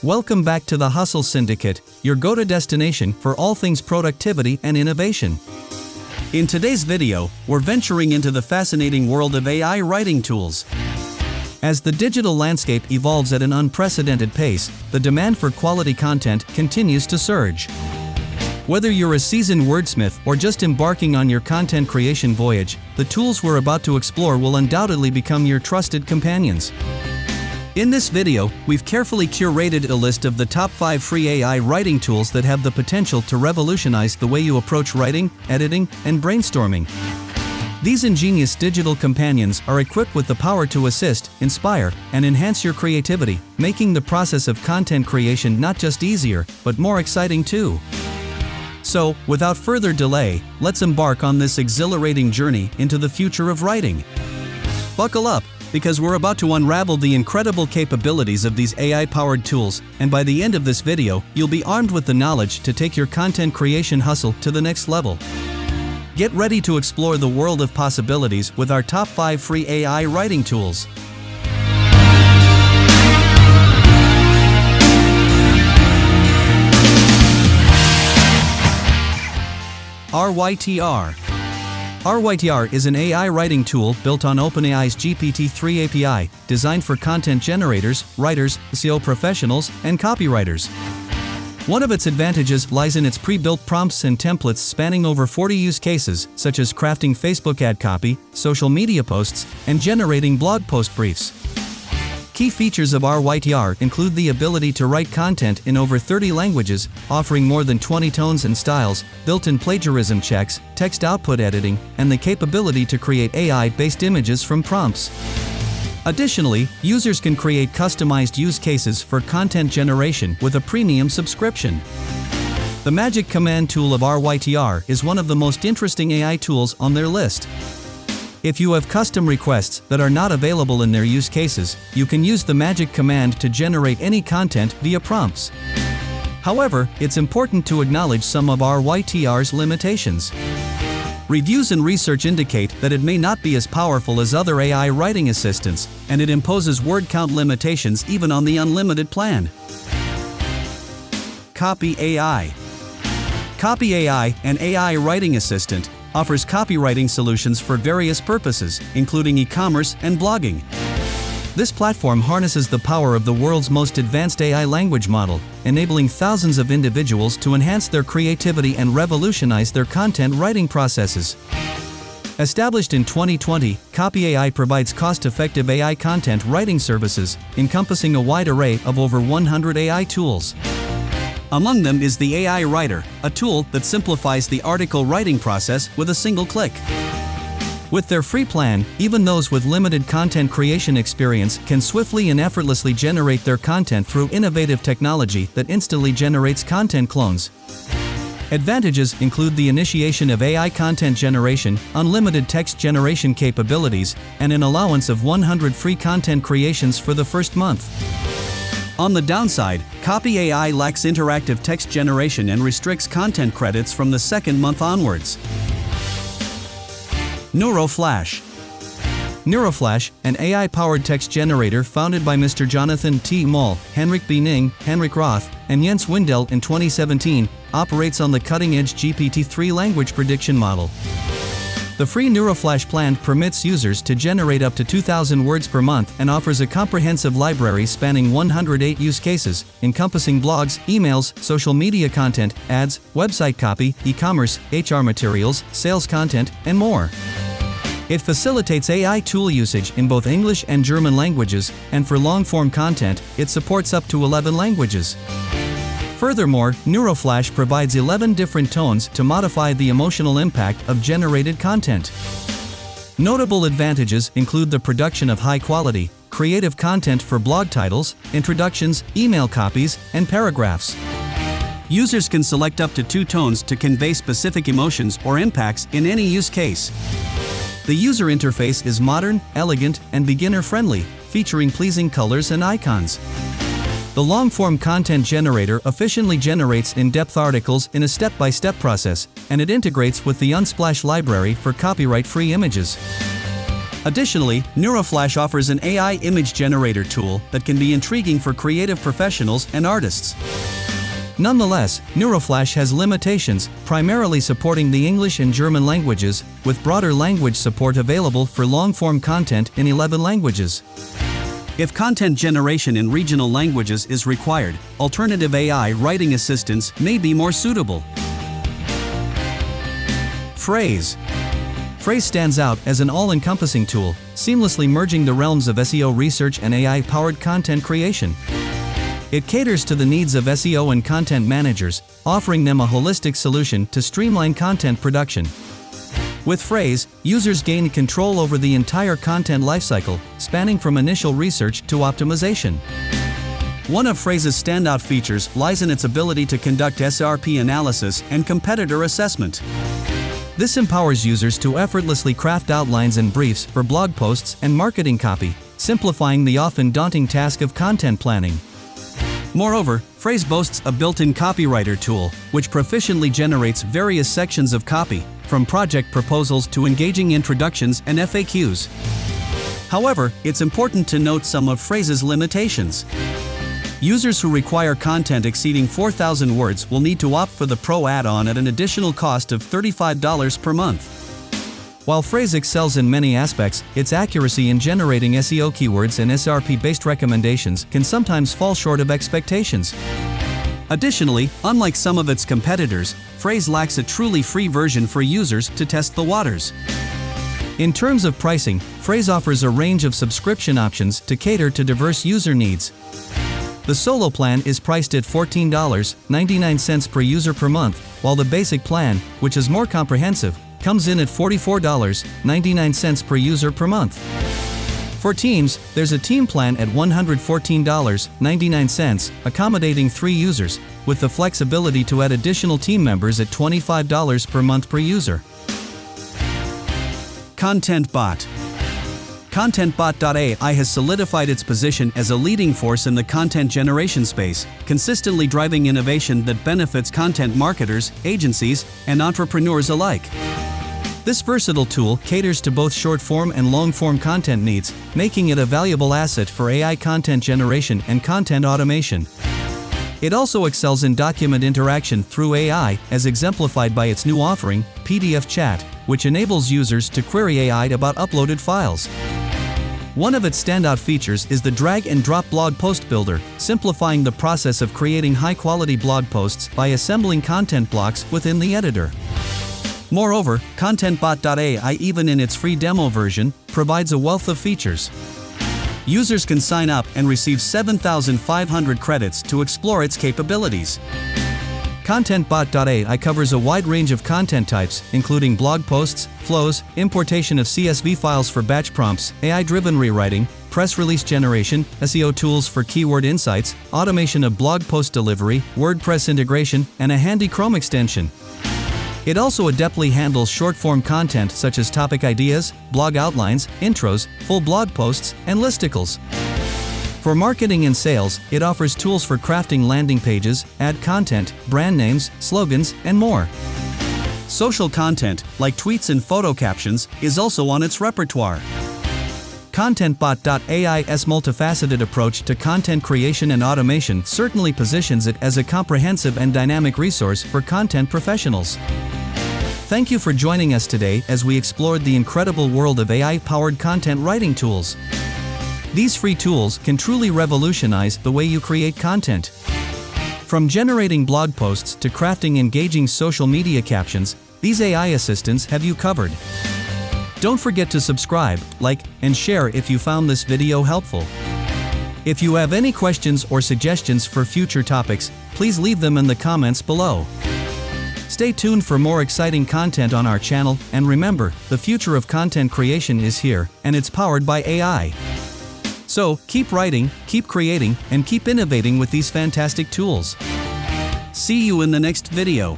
Welcome back to the Hustle Syndicate, your go-to destination for all things productivity and innovation. In today's video, we're venturing into the fascinating world of AI writing tools. As the digital landscape evolves at an unprecedented pace, the demand for quality content continues to surge. Whether you're a seasoned wordsmith or just embarking on your content creation voyage, the tools we're about to explore will undoubtedly become your trusted companions. In this video, we've carefully curated a list of the top 5 free AI writing tools that have the potential to revolutionize the way you approach writing, editing, and brainstorming. These ingenious digital companions are equipped with the power to assist, inspire, and enhance your creativity, making the process of content creation not just easier, but more exciting too. So, without further delay, let's embark on this exhilarating journey into the future of writing. Buckle up, because we're about to unravel the incredible capabilities of these AI-powered tools, and by the end of this video, you'll be armed with the knowledge to take your content creation hustle to the next level. Get ready to explore the world of possibilities with our top 5 free AI writing tools. RYTR. RYTR is an AI writing tool built on OpenAI's GPT-3 API, designed for content generators, writers, SEO professionals, and copywriters. One of its advantages lies in its pre-built prompts and templates spanning over 40 use cases, such as crafting Facebook ad copy, social media posts, and generating blog post briefs. Key features of RYTR include the ability to write content in over 30 languages, offering more than 20 tones and styles, built-in plagiarism checks, text output editing, and the capability to create AI-based images from prompts. Additionally, users can create customized use cases for content generation with a premium subscription. The Magic Command tool of RYTR is one of the most interesting AI tools on their list. If you have custom requests that are not available in their use cases, you can use the Magic Command to generate any content via prompts. However, it's important to acknowledge some of RYTR's limitations. Reviews and research indicate that it may not be as powerful as other AI writing assistants, and it imposes word count limitations even on the unlimited plan. Copy AI. Copy AI, an AI writing assistant, offers copywriting solutions for various purposes, including e-commerce and blogging. This platform harnesses the power of the world's most advanced AI language model, enabling thousands of individuals to enhance their creativity and revolutionize their content writing processes. Established in 2020, Copy AI provides cost-effective AI content writing services, encompassing a wide array of over 100 AI tools. Among them is the AI Writer, a tool that simplifies the article writing process with a single click. With their free plan, even those with limited content creation experience can swiftly and effortlessly generate their content through innovative technology that instantly generates content clones. Advantages include the initiation of AI content generation, unlimited text generation capabilities, and an allowance of 100 free content creations for the first month. On the downside, Copy AI lacks interactive text generation and restricts content credits from the second month onwards. NeuroFlash. NeuroFlash, an AI-powered text generator founded by Mr. Jonathan T. Moll, Henrik B. Ning, Henrik Roth, and Jens Windel in 2017, operates on the cutting-edge GPT-3 language prediction model. The free NeuroFlash plan permits users to generate up to 2,000 words per month and offers a comprehensive library spanning 108 use cases, encompassing blogs, emails, social media content, ads, website copy, e-commerce, HR materials, sales content, and more. It facilitates AI tool usage in both English and German languages, and for long-form content, it supports up to 11 languages. Furthermore, NeuroFlash provides 11 different tones to modify the emotional impact of generated content. Notable advantages include the production of high-quality, creative content for blog titles, introductions, email copies, and paragraphs. Users can select up to 2 tones to convey specific emotions or impacts in any use case. The user interface is modern, elegant, and beginner-friendly, featuring pleasing colors and icons. The long-form content generator efficiently generates in-depth articles in a step-by-step process, and it integrates with the Unsplash library for copyright-free images. Additionally, NeuroFlash offers an AI image generator tool that can be intriguing for creative professionals and artists. Nonetheless, NeuroFlash has limitations, primarily supporting the English and German languages, with broader language support available for long-form content in 11 languages. If content generation in regional languages is required, alternative AI writing assistants may be more suitable. Phrase. Phrase stands out as an all-encompassing tool, seamlessly merging the realms of SEO research and AI-powered content creation. It caters to the needs of SEO and content managers, offering them a holistic solution to streamline content production. With Phrase, users gain control over the entire content lifecycle, spanning from initial research to optimization. One of Phrase's standout features lies in its ability to conduct SRP analysis and competitor assessment. This empowers users to effortlessly craft outlines and briefs for blog posts and marketing copy, simplifying the often daunting task of content planning. Moreover, Phrase boasts a built-in copywriter tool, which proficiently generates various sections of copy, from project proposals to engaging introductions and FAQs. However, it's important to note some of Phrase's limitations. Users who require content exceeding 4,000 words will need to opt for the Pro add-on at an additional cost of $35 per month. While Phrase excels in many aspects, its accuracy in generating SEO keywords and SRP-based recommendations can sometimes fall short of expectations. Additionally, unlike some of its competitors, Phrase lacks a truly free version for users to test the waters. In terms of pricing, Phrase offers a range of subscription options to cater to diverse user needs. The solo plan is priced at $14.99 per user per month, while the basic plan, which is more comprehensive, comes in at $44.99 per user per month. For teams, there's a team plan at $114.99, accommodating 3 users, with the flexibility to add additional team members at $25 per month per user. Content Bot. ContentBot.ai has solidified its position as a leading force in the content generation space, consistently driving innovation that benefits content marketers, agencies, and entrepreneurs alike. This versatile tool caters to both short-form and long-form content needs, making it a valuable asset for AI content generation and content automation. It also excels in document interaction through AI, as exemplified by its new offering, PDF Chat, which enables users to query AI about uploaded files. One of its standout features is the drag-and-drop blog post builder, simplifying the process of creating high-quality blog posts by assembling content blocks within the editor. Moreover, ContentBot.ai, even in its free demo version, provides a wealth of features. Users can sign up and receive 7,500 credits to explore its capabilities. ContentBot.ai covers a wide range of content types, including blog posts, flows, importation of CSV files for batch prompts, AI-driven rewriting, press release generation, SEO tools for keyword insights, automation of blog post delivery, WordPress integration, and a handy Chrome extension. It also adeptly handles short-form content such as topic ideas, blog outlines, intros, full blog posts, and listicles. For marketing and sales, it offers tools for crafting landing pages, ad content, brand names, slogans, and more. Social content, like tweets and photo captions, is also on its repertoire. ContentBot.ai's multifaceted approach to content creation and automation certainly positions it as a comprehensive and dynamic resource for content professionals. Thank you for joining us today as we explored the incredible world of AI-powered content writing tools. These free tools can truly revolutionize the way you create content. From generating blog posts to crafting engaging social media captions, these AI assistants have you covered. Don't forget to subscribe, like, and share if you found this video helpful. If you have any questions or suggestions for future topics, please leave them in the comments below. Stay tuned for more exciting content on our channel, and remember, the future of content creation is here, and it's powered by AI. So, keep writing, keep creating, and keep innovating with these fantastic tools. See you in the next video.